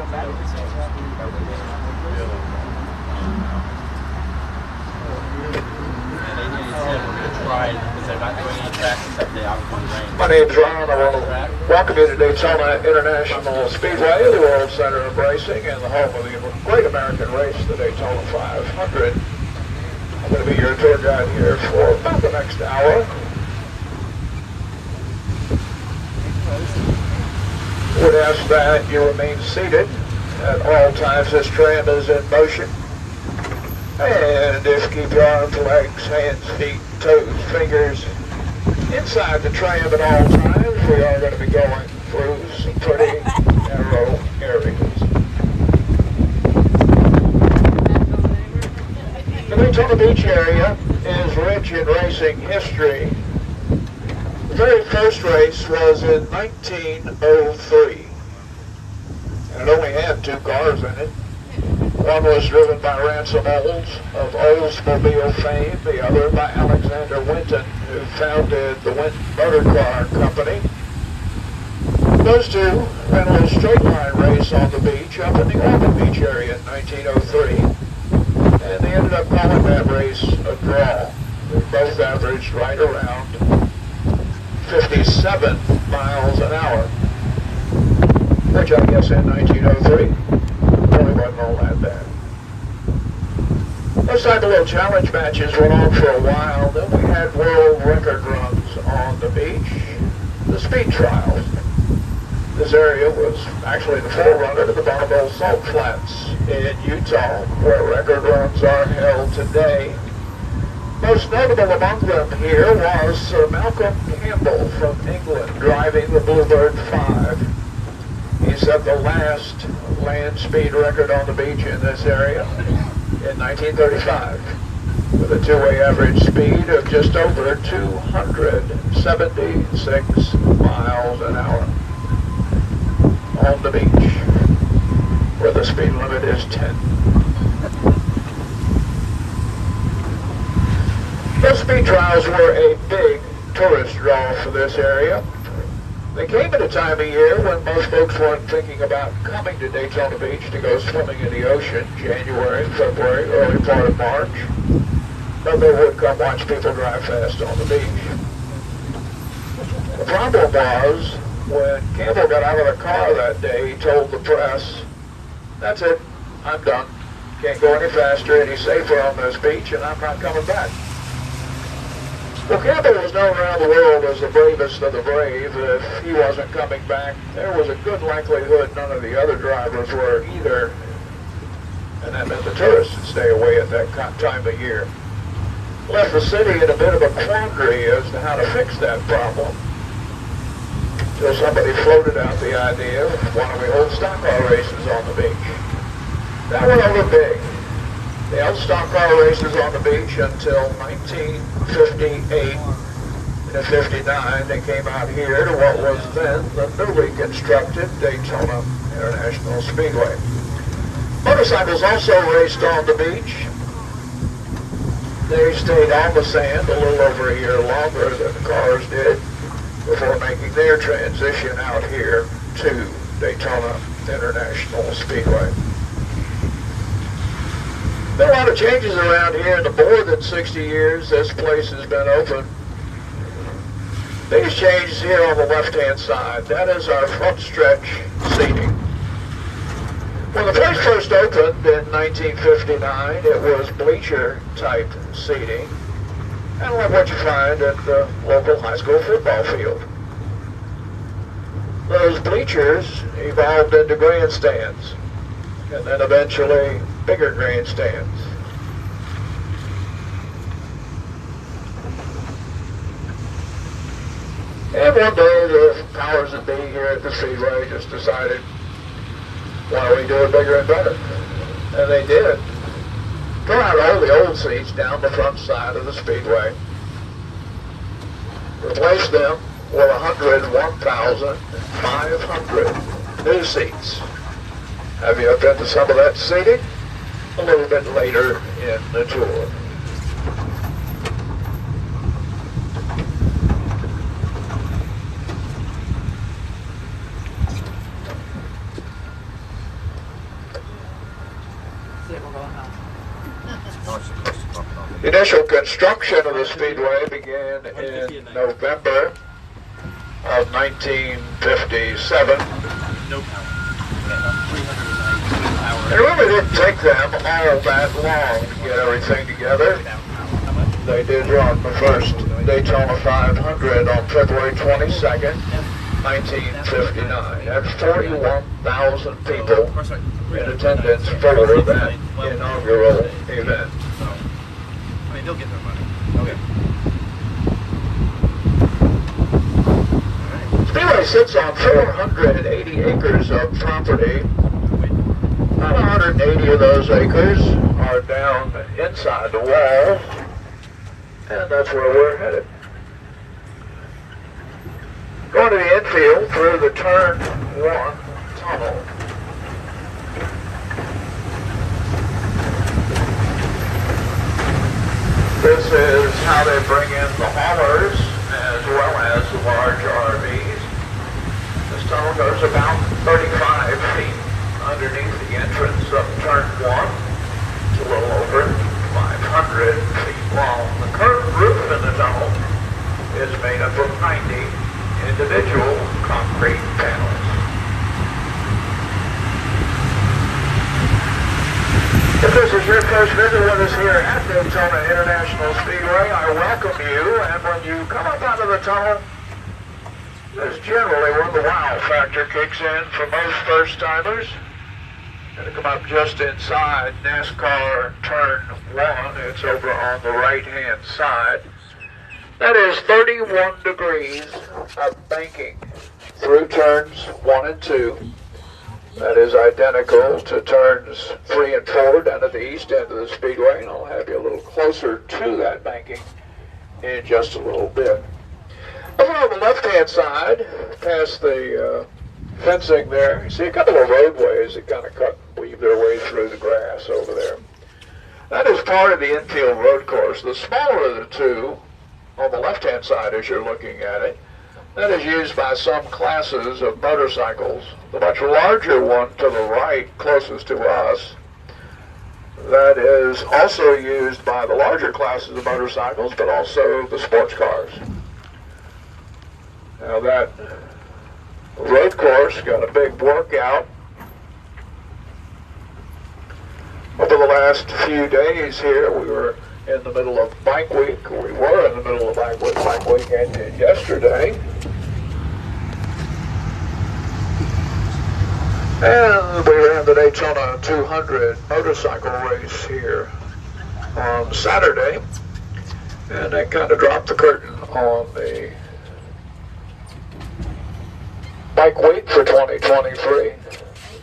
My name's Ron. I want to welcome you to Daytona International Speedway, the World Center of Racing, and the home of the great American race, the Daytona 500. I'm going to be your tour guide here for about the next hour. Would ask that you remain seated at all times. This tram is in motion. And just keep your arms, legs, hands, feet, toes, fingers inside the tram at all times. We are going to be going through some pretty narrow areas. The Daytona Beach area is rich in racing history. The very first race was in 1903. And it only had 2 cars in it. One was driven by Ransom Olds of Oldsmobile fame, the other by Alexander Winton, who founded the Winton Motor Car Company. Those two ran a little straight line race on the beach up in the Ormond Beach area in 1903, and they ended up calling that race a draw. They both averaged right around 57 miles an hour, which I guess in 1903 really wasn't all that bad. Those type of little challenge matches went on for a while. Then we had world record runs on the beach, the speed trials. This area was actually the forerunner to the Bonneville Salt Flats in Utah, where record runs are held today. Most notable among them here was Sir Malcolm Campbell from England driving the Bluebird 5. He set the last land speed record on the beach in this area in 1935 with a 2-way average speed of just over 276 miles an hour on the beach, where the speed limit is 10. Those speed trials were a big tourist draw for this area. They came at a time of year when most folks weren't thinking about coming to Daytona Beach to go swimming in the ocean, January, February, early part of March. But they would come watch people drive fast on the beach. The problem was, when Campbell got out of the car that day, he told the press, "That's it, I'm done. Can't go any faster, any safer on this beach, and I'm not coming back." Well, Campbell was known around the world as the bravest of the brave. If he wasn't coming back, there was a good likelihood none of the other drivers were either. And that meant the tourists would stay away at that time of year. Left the city in a bit of a quandary as to how to fix that problem. Until somebody floated out the idea of, why don't we hold stock car races on the beach? That went over big. They held stock car races on the beach until 1958. In 59, they came out here to what was then the newly constructed Daytona International Speedway. Motorcycles also raced on the beach. They stayed on the sand a little over a year longer than the cars did before making their transition out here to Daytona International Speedway. There are a lot of changes around here in the more than 60 years this place has been open. Biggest change is here on the left-hand side. That is our front stretch seating. When the place first opened in 1959, it was bleacher-type seating, kind of like what you find at the local high school football field. Those bleachers evolved into grandstands, and then eventually bigger grandstands. And one day the powers that be here at the Speedway just decided, why don't we do it bigger and better? And they did. Throw out all the old seats down the front side of the Speedway. Replace them with 101,500 new seats. Have you been to some of that seating? A little bit later in the tour. The initial construction of the Speedway began in November of 1957. It really didn't take them all that long to get everything together. They did run the first Daytona 500 on February 22nd, 1959. That's 41,000 people in attendance for that inaugural event. I mean, they'll get their money. Okay. Speedway sits on 480 acres of property. About 180 of those acres are down inside the walls, and that's where we're headed. Going to the infield through the Turn 1 tunnel. This is how they bring in the haulers as well as the large RVs. This tunnel goes about 35 feet underneath the entrance of Turn 1. It's a little over 500 feet long. The curved roof in the tunnel is made up of 90 individual concrete panels. If this is your first visit with us here at Daytona International Speedway, I welcome you, and when you come up out of the tunnel, this is generally when the wow factor kicks in for most first-timers. Going to come up just inside NASCAR Turn 1. It's over on the right-hand side. That is 31 degrees of banking through turns 1 and 2. That is identical to turns 3 and 4 down at the east end of the Speedway, and I'll have you a little closer to that banking in just a little bit. Over on the left-hand side, past the fencing there, you see a couple of roadways that kind of cut and weave their way through the grass over there. That is part of the infield road course. The smaller of the two, on the left-hand side as you're looking at it, that is used by some classes of motorcycles. The much larger one to the right, closest to us, that is also used by the larger classes of motorcycles, but also the sports cars. Now that road course got a big workout over the last few days here. We were in the middle of bike week. We were in the middle of bike week ended yesterday. And we ran the Daytona 200 motorcycle race here on Saturday. And that kind of dropped the curtain on the bike week for 2023.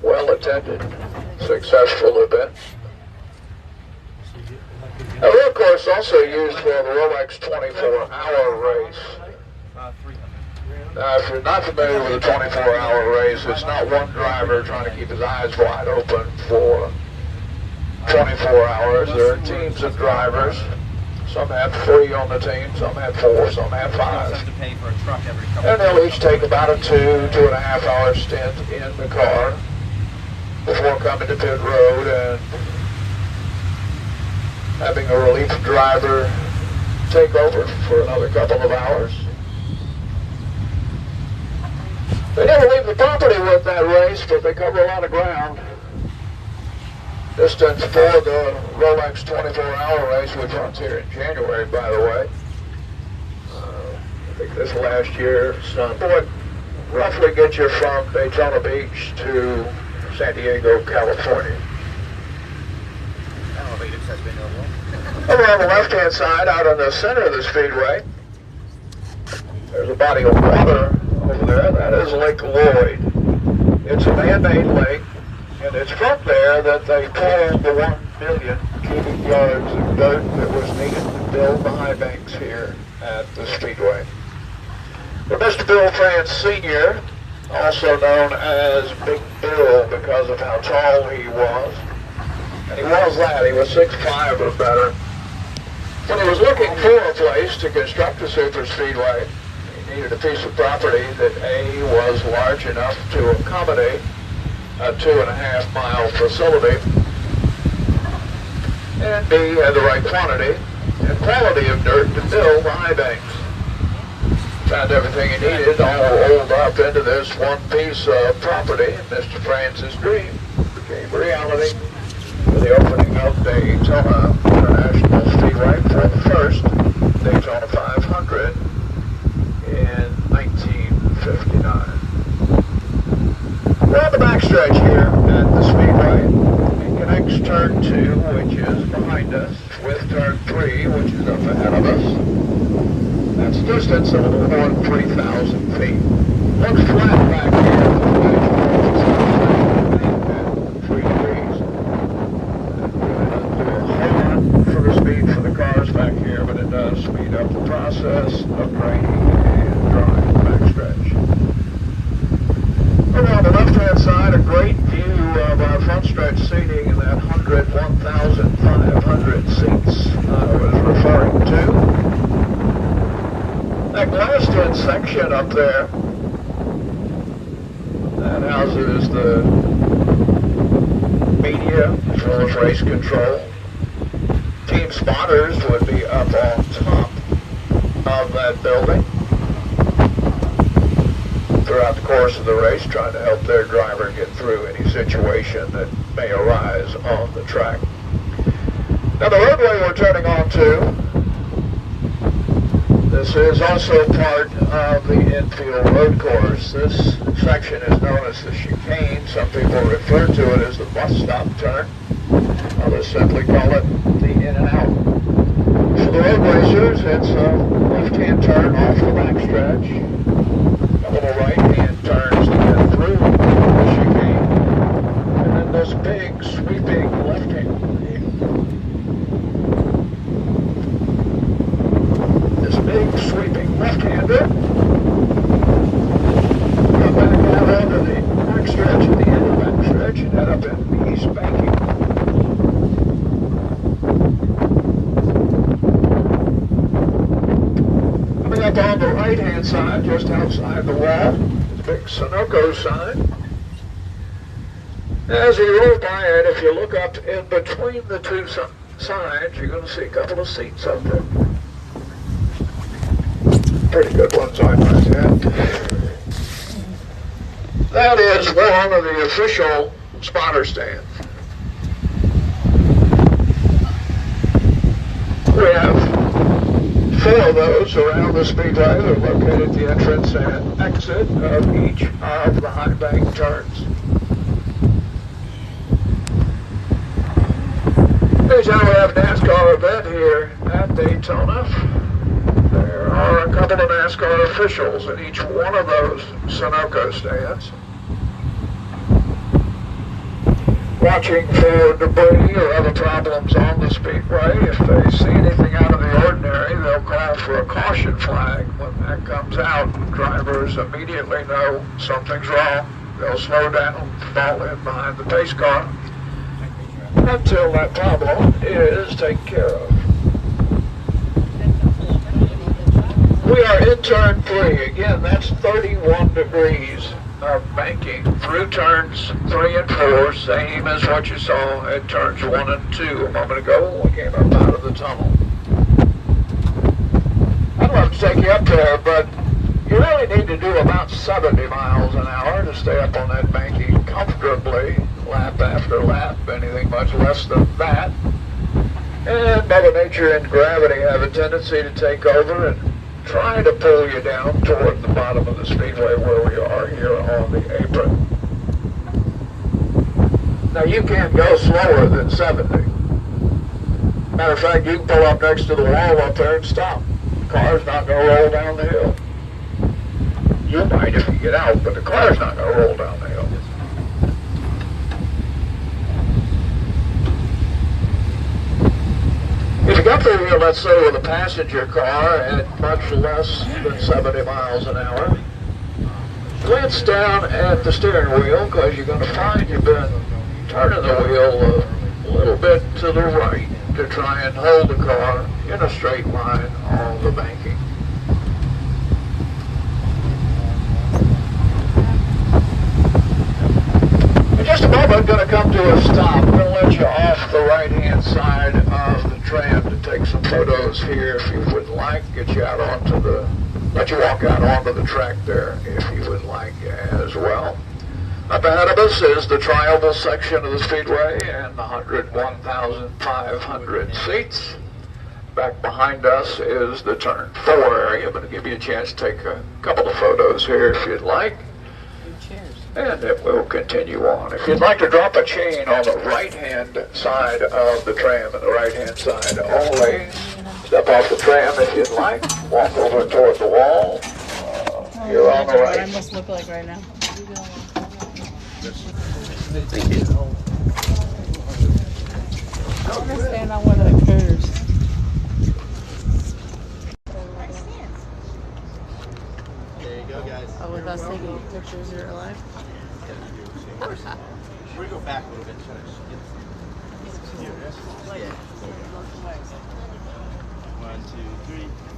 Well attended, successful event. The road course also used for the Rolex 24-hour race. Now, if you're not familiar with a 24-hour race, it's not one driver trying to keep his eyes wide open for 24 hours. There are teams of drivers. Some have 3 on the team, some have 4, some have 5. And they'll each take about a 2.5 hour stint in the car before coming to pit road and having a relief driver take over for another couple of hours. They never leave the property with that race, but they cover a lot of ground. Distance for the Rolex 24-hour race, which runs here in January, by the way. I think this last year, would roughly get you from Daytona Beach to San Diego, California. Over on the left-hand side, out on the center of the Speedway, there's a body of water over there. That is Lake Lloyd. It's a man-made lake, and it's from there that they pulled the 1 million cubic yards of dirt that was needed to build the high banks here at the Speedway. But Mr. Bill France Sr., also known as Big Bill because of how tall he was, and he was that, he was 6'5" or better. When he was looking for a place to construct a super speedway, he needed a piece of property that A, was large enough to accommodate a 2.5 mile facility, and B, had the right quantity and quality of dirt to build the high banks. Found everything he needed, all rolled up into this one piece of property, and Mr. Francis' dream became reality with the opening of Daytona International Speedway for the first Daytona 500 in 1959. We're on the backstretch here at the Speedway. It connects turn 2, which is behind us, with turn 3, which is up ahead of us. That's a distance of a little more than 3,000 feet. Looks flat back here. At 3 degrees. It doesn't do a whole lot for the speed for the cars back here, but it does speed up the process of draining and drying the backstretch. Over on the left-hand side, a great view of our front stretch seating in that 1,500 seats I was referring to. That glassed-in section up there, that houses the media as well as race control. Team spotters would be up on top of that building throughout the course of the race, trying to help their driver get through any situation that may arise on the track. Now the roadway we're turning onto, this is also part of the infield road course. This section is known as the chicane. Some people refer to it as the bus stop turn. Others simply call it the in and out. For the road racers, it's a left-hand turn off the backstretch. A little right-hand turns to get through the chicane. And then this big sweeping left-hand. Big sweeping left-hander. Come back out onto the backstretch at the end of the backstretch and head up into the east banking. Coming up on the right-hand side, just outside the wall, is a big Sunoco sign. As we roll by it, if you look up in between the two signs, you're going to see a couple of seats up there. Pretty good ones, I might add. That is one of the official spotter stands. We have 4 of those around the speedway. They're located at the entrance and exit of each of the high bank turns. Anytime we have a NASCAR event here at Daytona, there are a couple of NASCAR officials at each one of those Sunoco stands, watching for debris or other problems on the speedway. If they see anything out of the ordinary, they'll call for a caution flag. When that comes out, drivers immediately know something's wrong. They'll slow down, fall in behind the pace car until that problem is taken care of. We are in turn 3. Again, that's 31 degrees of banking through turns 3 and 4, same as what you saw at turns 1 and 2 a moment ago when we came up out of the tunnel. I'd love to take you up there, but you really need to do about 70 miles an hour to stay up on that banking comfortably, lap after lap. Anything much less than that, and Mother Nature and gravity have a tendency to take over and try to pull you down toward the bottom of the speedway where we are here on the apron. Now you can't go slower than 70. Matter of fact, you can pull up next to the wall up there and stop. The car's not going to roll down the hill. You might if you get out, but the car's not going to roll down the hill. If you got through here, let's say, with a passenger car at much less than 70 miles an hour, glance down at the steering wheel, because you're going to find you've been turning the wheel a little bit to the right to try and hold the car in a straight line on the banking. In just a moment, but going to come to a stop. We're going to let you off the right-hand side of the tram to take some photos here if you would like. Get you out onto the, let you walk out onto the track there if you would like as well. Up ahead of us is the trioval section of the Speedway and the 101,500 seats. Back behind us is the turn 4 area. I'm going to give you a chance to take a couple of photos here if you'd like. And then we'll continue on. If you'd like to drop a chain on the right-hand side of the tram, and the right-hand side only, step off the tram if you'd like. Walk over toward the wall. You're on the What I right. must look like right now. I want to stand on one of the curves. There you go, guys. Oh, with us taking pictures in real life? Of course. We're going to go back a little bit. Here. 1, 2, 3.